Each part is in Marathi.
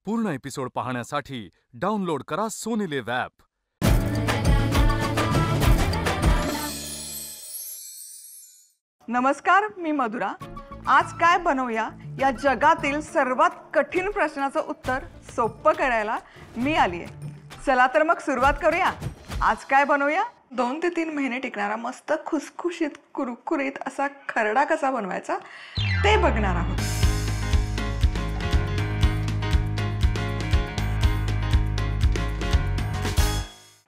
पूर्ण एपिसोड पाहण्यासाठी डाउनलोड करा सोनी लिव्ह ॲप। नमस्कार, मी मधुरा। आज काय बनवूया या जगातील सर्वात कठीण प्रश्नाचं उत्तर सोपं करायला मी आली आहे। चला तर मग सुरुवात करूया। आज काय बनवूया? 2 ते 3 महिने टिकणारा मस्त खुसखुशीत कुरकुरीत असा खरडा कसा बनवायचा ते बघणार आहोत।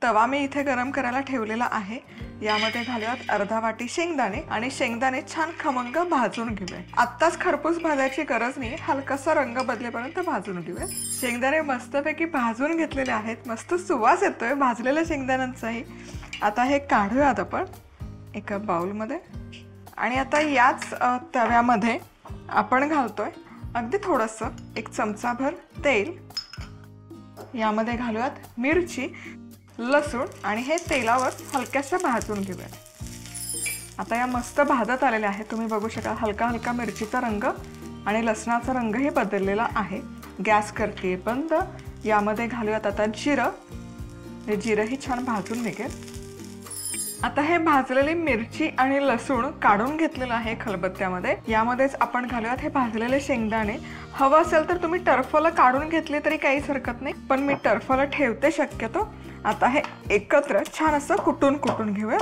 तवा मी इथे गरम करायला ठेवलेला आहे। यामध्ये घालूयात अर्धा वाटी शेंगदाणे आणि शेंगदाणे छान खमंग भाजून घेऊया। आत्ताच खरपूस भाजायची गरज नाही, हलकासा रंग बदलेपर्यंत भाजून घेऊया। शेंगदाणे मस्तपैकी भाजून घेतलेले आहेत, मस्त सुवास येतोय भाजलेल्या शेंगदाण्यांचाही। आता हे काढूयात आपण एका बाउलमध्ये आणि आता याच तव्यामध्ये आपण घालतोय अगदी थोडंसं 1 चमचाभर तेल। यामध्ये घालूयात मिरची, लसूण आणि हे तेलावर हलक्याशा भाजून घेऊया। आता या मस्त भाजत आलेल्या आहेत, तुम्ही बघू शकाल हलका हलका मिरचीचा रंग आणि लसणाचा रंगही बदललेला आहे। गॅस करते बंद। यामध्ये घालूयात आता जिरं, हे जिरंही छान भाजून निघेल। आता हे भाजलेली मिरची आणि लसूण काढून घेतलेलं आहे खलबत्त्यामध्ये। यामध्येच आपण घालूयात हे भाजलेले शेंगदाणे। हवं असेल तर तुम्ही टरफलं काढून घेतली तरी काहीच हरकत नाही, पण मी टरफलं ठेवते शक्यतो। आता हे एकत्र छान असं कुटून घेऊया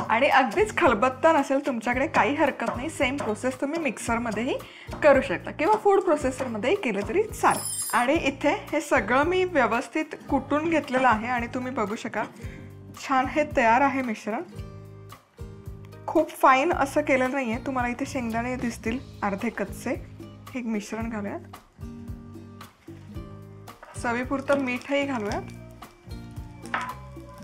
आणि अगदीच खलबत्ता नसेल तुमच्याकडे काही हरकत नाही, सेम प्रोसेस तुम्ही मिक्सरमध्येही करू शकता किंवा फूड प्रोसेसरमध्येही केलं तरी चालेल। आणि इथे हे सगळं मी व्यवस्थित कुटून घेतलेलं आहे आणि तुम्ही बघू शकाल छान हे तयार आहे मिश्रण। खूप फाईन असं केलं नाहीये, तुम्हाला इथे शेंगदाणे दिसतील अर्धे कच्चे। हे मिश्रण घालूयात, चवीपुरतं मीठही घालूयात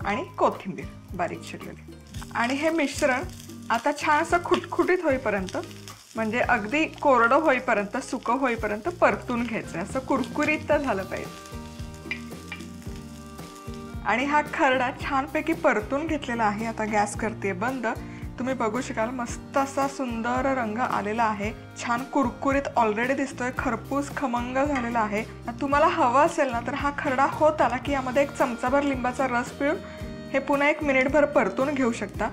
आणि कोथिंबीर बारीक चिरलेली। आणि हे मिश्रण आता छान असं खुटखुटीत होईपर्यंत, म्हणजे अगदी कोरडं होईपर्यंत, सुकं होईपर्यंत परतून घ्यायचं। असं कुरकुरीत तर झालं पाहिजे। आणि हा खरडा छानपैकी परतून घेतलेला आहे। आता गॅस करते बंद। तुम्ही बघू शकाल मस्त असा सुंदर रंग आलेला आहे, छान कुरकुरीत ऑलरेडी दिसतोय, खरपूस खमंग झालेला आहे। तुम्हाला हवं असेल ना तर हा खरडा होत आला की यामध्ये 1 चमचाभर लिंबाचा रस पिळून हे पुन्हा 1 मिनिटभर परतून घेऊ शकता,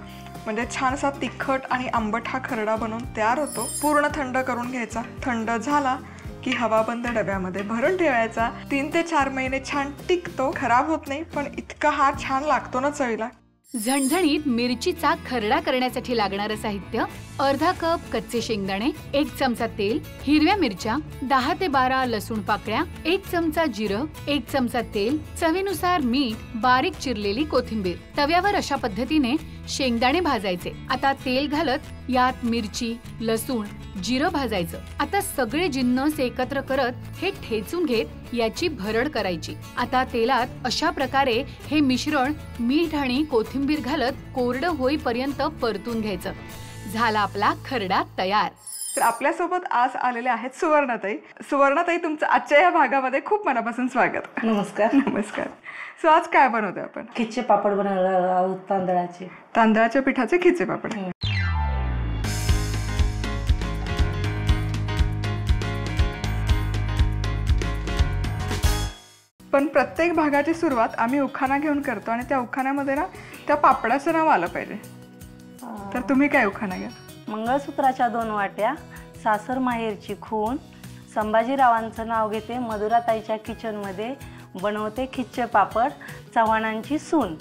म्हणजे छान असा तिखट आणि आंबट हा खरडा बनवून तयार होतो। पूर्ण थंड करून घ्यायचा। थंड झाला की हवाबंद डब्यामध्ये भरून ठेवायचा। 3 ते 4 महिने छान टिकतो, खराब होत नाही, पण इतका हा छान लागतो ना चवीला। झणझणीत मिरचीचा खरडा करण्यासाठी लागणारं साहित्य: अर्धा कप कच्चे शेंगदाणे, 1 चमचा तेल, हिरव्या मिरच्या, 10 ते 12 लसूण पाकळ्या, 1 चमचा जिरं, 1 चमचा तेल, चवीनुसार मीठ, बारीक चिरलेली कोथिंबीर। तव्यावर अशा पद्धतीने शेंगदाणे भाजायचे। आता तेल घालत यात मिरची, लसूण, जिरं भाजायचं। आता सगळे जिन्नस एकत्र करत हे ठेचून घेत याची भरड करायची। आता तेलात अशा प्रकारे हे मिश्रण मीठ आणि कोथिंबीर घालत कोरडं होईपर्यंत परतून घ्यायचं। झाला आपला खरडा तयार। तर आपल्यासोबत आज आलेले आहेत सुवर्णाताई। सुवर्णाताई, तुमचं आजच्या या भागामध्ये खूप मनापासून स्वागत। नमस्कार। नमस्कार। सो आज काय बनवतोय आपण? खिचे पापड बनवणार आहोत, तांदळाच्या पिठाचे खिचे पापड। पण प्रत्येक भागाची सुरुवात आम्ही उखाणा घेऊन करतो आणि त्या उखाण्यामध्ये ना त्या पापडाचं नाव आलं पाहिजे। तर तुम्ही काय उखाणा घ्या? मंगळसूत्राच्या 2 वाट्या, सासर माहेरची खून, संभाजीरावांचं नाव घेते, मधुराताईच्या किचनमध्ये बनवते खिचे पापड, चव्हाणांची सून।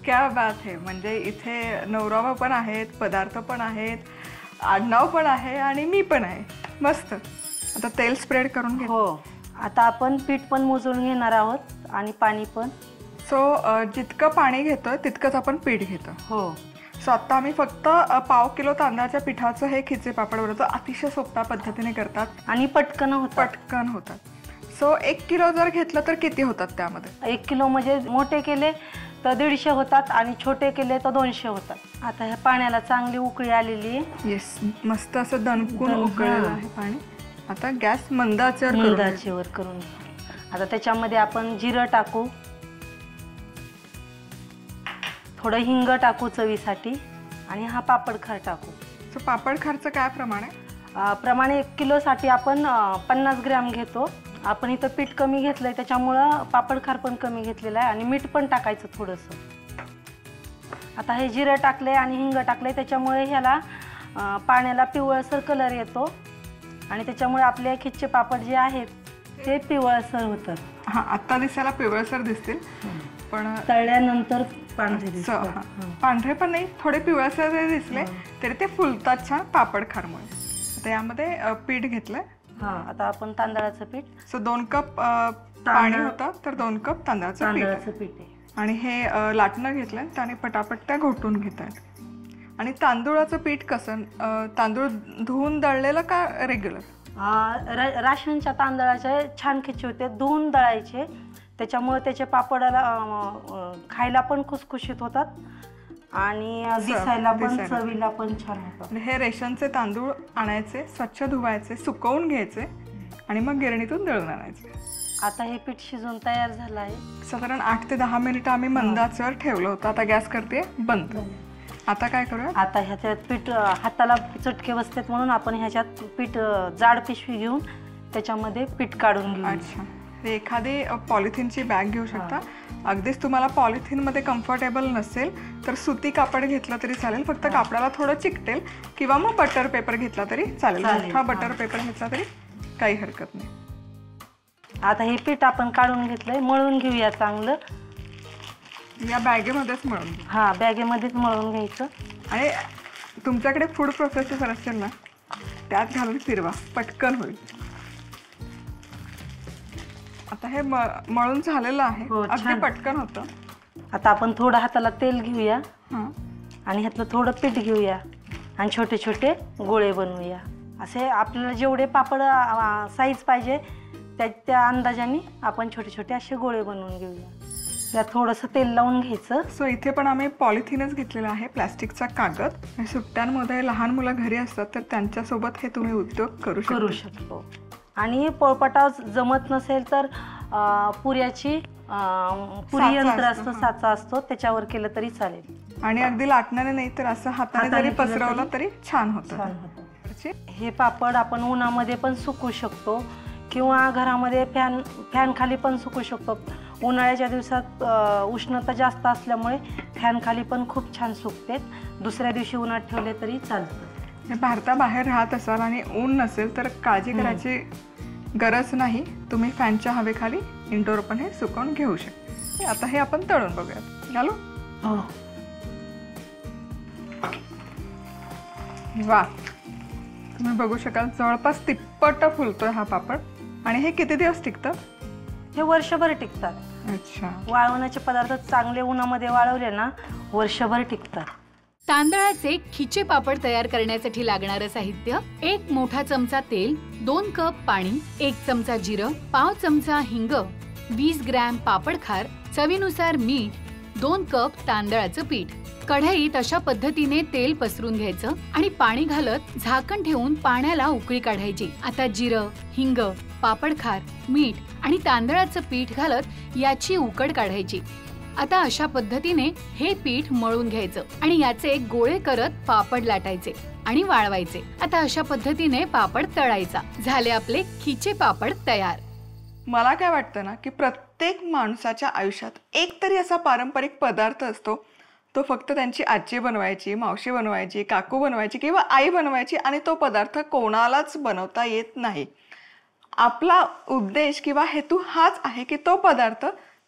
क्या बात है! म्हणजे इथे नवराबा पण आहेत, पदार्थ पण आहेत, आडनाव पण आहे आणि मी पण आहे। मस्त। आता तेल स्प्रेड करून घे। हो, आता आपण पीठ पण मोजून घेणार आहोत आणि पाणी पण। सो जितकं पाणी घेतोय तितकंच आपण पीठ घेतो। हो। सो आता आम्ही फक्त 1/2 किलो तांदळाच्या पिठाचं हे खिचे पापड बनवतो। अतिशय सोप्या पद्धतीने करतात आणि पटकन होतात। सो 1 किलो जर घेतलं तर किती होतात त्यामध्ये? 1 किलो म्हणजे मोठे केले तर 150 होतात आणि छोटे केले तर 200 होतात। आता ह्या पाण्याला चांगली उकळी आलेली आहे। येस, मस्त असं दणकून उकळलेलं आहे पाणी। आता गॅस मंद आचेवर करून आता त्याच्यामध्ये आपण जिरं टाकू, थोडं हिंग टाकू चवीसाठी आणि हा पापड खार टाकू। सो पापड खारचं काय प्रमाण आहे? प्रमाणे 1 किलोसाठी आपण 50 ग्रॅम घेतो. आपण इथं पीठ कमी घेतलंय त्याच्यामुळं पापड खार पण कमी घेतलेलं आहे आणि मीठ पण टाकायचं थोडंसं. आता हे जिरं टाकले आणि हिंग टाकले त्याच्यामुळे ह्याला पाण्याला पिवळसर कलर येतो आणि त्याच्यामुळे आपले खिच्चे पापड जे आहेत ते पिवळसर होतात. हा, आता दिसायला पिवळसर दिसतील पण तळल्यानंतर पांढरे दिसतात. पांढरे पण नाही, थोडे पिवळसर जरी दिसले तरी ते फुलतात छान पापड खारमुळे. आता यामध्ये पीठ घेतलंय. आता आपण तांदळाचं पीठ. 2 कप पाणी होतं तर 2 कप तांदळाचं पीठ आहे. आणि हे लाटणं घेतलंय त्याने पटापट त्या घोटून घेत आहेत. आणि तांदूळाचं पीठ कसं, तांदूळ धुवून दळलेलं का रेग्युलर? राशनच्या तांदळाचे छान खिचे होते, धुवून दळायचे, त्याच्यामुळे त्याचे पापडाला खायला पण खुसखुशीत होतात आणि दिसायला पण चवीला पण छान होतात. हे रेशनचे तांदूळ आणायचे, स्वच्छ धुवायचे, सुकवून घ्यायचे आणि मग गिरणीतून दळून आणायचे. आता हे पीठ शिजून तयार झालं आहे. साधारण 8 ते 10 मिनिटं आम्ही मंद आचेवर ठेवलं होतं. आता गॅस करते बंद. आता काय करूया? आता ह्याच्यात पीठ हाताला चटके बसतात म्हणून आपण ह्याच्यात पीठ जाड पिशवी घेऊन त्याच्यामध्ये पीठ काढून घेऊ. अच्छा, एखादी पॉलिथिनची बॅग घेऊ शकता. अगदीच तुम्हाला पॉलिथिनमध्ये कम्फर्टेबल नसेल तर सुती कापड घेतलं तरी चालेल, फक्त कापडाला थोडं चिकटेल, किंवा मग बटर पेपर घेतला तरी चालेल. मोठा बटर पेपर घेतला तरी काही हरकत नाही. आता हे पीठ आपण काढून घेतलंय, मळून घेऊया चांगलं. या बॅगेमध्येच मळून घेऊ. बॅगेमध्येच मळून घ्यायचं. आणि तुमच्याकडे फूड प्रोसेसर असेल ना त्यात घालून फिरवा, पटकन होईल. आता हे मळून झालेलं आहे, अगदी पटकन होतं. आता आपण थोडं हाताला तेल घेऊया आणि ह्यातलं थोडं पीठ घेऊया आणि छोटे छोटे गोळे बनवूया. असे आपल्याला जेवढे पापड साईज पाहिजे त्या अंदाजाने आपण छोटे छोटे असे गोळे बनवून घेऊया. त्यात थोडंसं तेल लावून घ्यायचं. सो इथे पण आम्ही पॉलिथिनच घेतलेला आहे, प्लॅस्टिकचा कागद. सुट्ट्यांमध्ये लहान मुलं घरी असतात तर त्यांच्यासोबत हे तुम्ही उद्योग करू शकतो. आणि पोळपाटा जमत नसेल तर पुरी यंत्र असतं, साचा असतो, त्याच्यावर केलं तरी चालेल. आणि अगदी लाटण्याने नाही तर असं हाताने जरी पसरवलं तरी छान होतं. हे पापड आपण उन्हामध्ये पण सुकवू शकतो किंवा घरामध्ये फॅन खाली पण सुकवू शकतो. उन्हाळ्याच्या दिवसात उष्णता जास्त असल्यामुळे फॅन खाली पण खूप छान सुकते. दुसऱ्या दिवशी उन्हात ठेवले तरी चालतं. भारताबाहेर राहत असाल आणि ऊन नसेल तर काळजी करायची गरज नाही. तुम्ही फॅनच्या हवेखाली इंडोर पण हे सुकवून घेऊ शकता. आता हे आपण तळून बघूयात. घालू? वा, तुम्ही बघू शकाल जवळपास तिप्पट फुलतोय हा पापड. आणि हे किती दिवस टिकतं? हे वर्षभर टिकतात. अच्छा, वाळवण्याचे पदार्थ चांगले उन्हामध्ये वाळवले ना वर्षभर टिकतात. तांदळाचे खिचे पापड तयार करण्यासाठी लागणारं साहित्य: 1 मोठा चमचा तेल, 2 कप पाणी, 1 चमचा जिरं, पाव चमचा हिंग, 20 ग्रॅम पापड खार, चवीनुसार मीठ, 2 कप तांदळाचं पीठ. कढईत अशा पद्धतीने तेल पसरून घ्यायचं आणि पाणी घालत झाकण ठेवून पाण्याला उकळी काढायची. आता जिरं, हिंग, पापड खार, मीठ आणि तांदळाचं पीठ घालत याची उकड काढायची. आता अशा पद्धतीने हे पीठ मळून घ्यायचं आणि याचे गोळे करत पापड लाटायचे आणि वाळवायचे. आता अशा पद्धतीने पापड तळायचा. झाले आपले खिचे पापड तयार. मला काय वाटतं ना की प्रत्येक माणसाच्या आयुष्यात एक तरी असा पारंपरिक पदार्थ असतो, तो फक्त त्यांची आजी बनवायची, मावशी बनवायची, काकू बनवायची किंवा आई बनवायची आणि तो पदार्थ कोणालाच बनवता येत नाही. आपला उद्देश किंवा हेतू हाच आहे की तो पदार्थ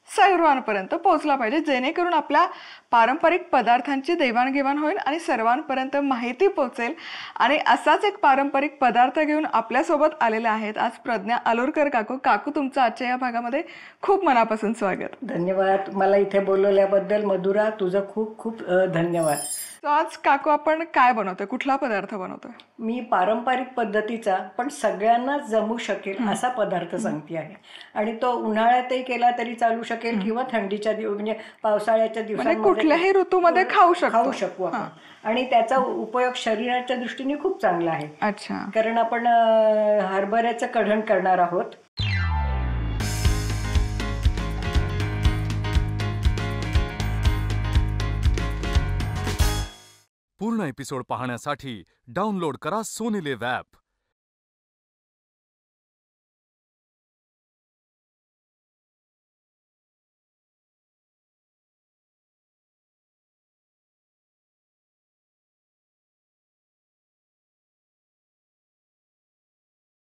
सर्वांपर्यंत पोहोचला पाहिजे, जेणेकरून आपल्या पारंपरिक पदार्थांची देवाणघेवाण होईल आणि सर्वांपर्यंत माहिती पोहोचेल. आणि असाच एक पारंपरिक पदार्थ घेऊन आपल्यासोबत आलेले आहेत आज प्रज्ञा अलुरकर काकू. काकू, तुमचं आजच्या या भागामध्ये खूप मनापासून स्वागत. धन्यवाद. मला इथे बोलवल्याबद्दल मधुरा, तुझं खूप खूप धन्यवाद. आज काकू आपण काय बनवतोय, कुठला पदार्थ बनवतोय? मी पारंपरिक पद्धतीचा पण सगळ्यांना जमू शकेल असा पदार्थ सांगते आहे. आणि तो उन्हाळ्यातही केला तरी चालू शकेल किंवा थंडीच्या म्हणजे पावसाळ्याच्या दिवसांमध्ये कुठल्याही ऋतूमध्ये खाऊ शकू आपण. आणि त्याचा उपयोग शरीराच्या दृष्टीने खूप चांगला आहे. अच्छा, कारण आपण हरभऱ्याचं कढण करणार आहोत. पूर्ण एपिसोड पाहण्यासाठी डाउनलोड करा सोनी लिव्ह ॲप.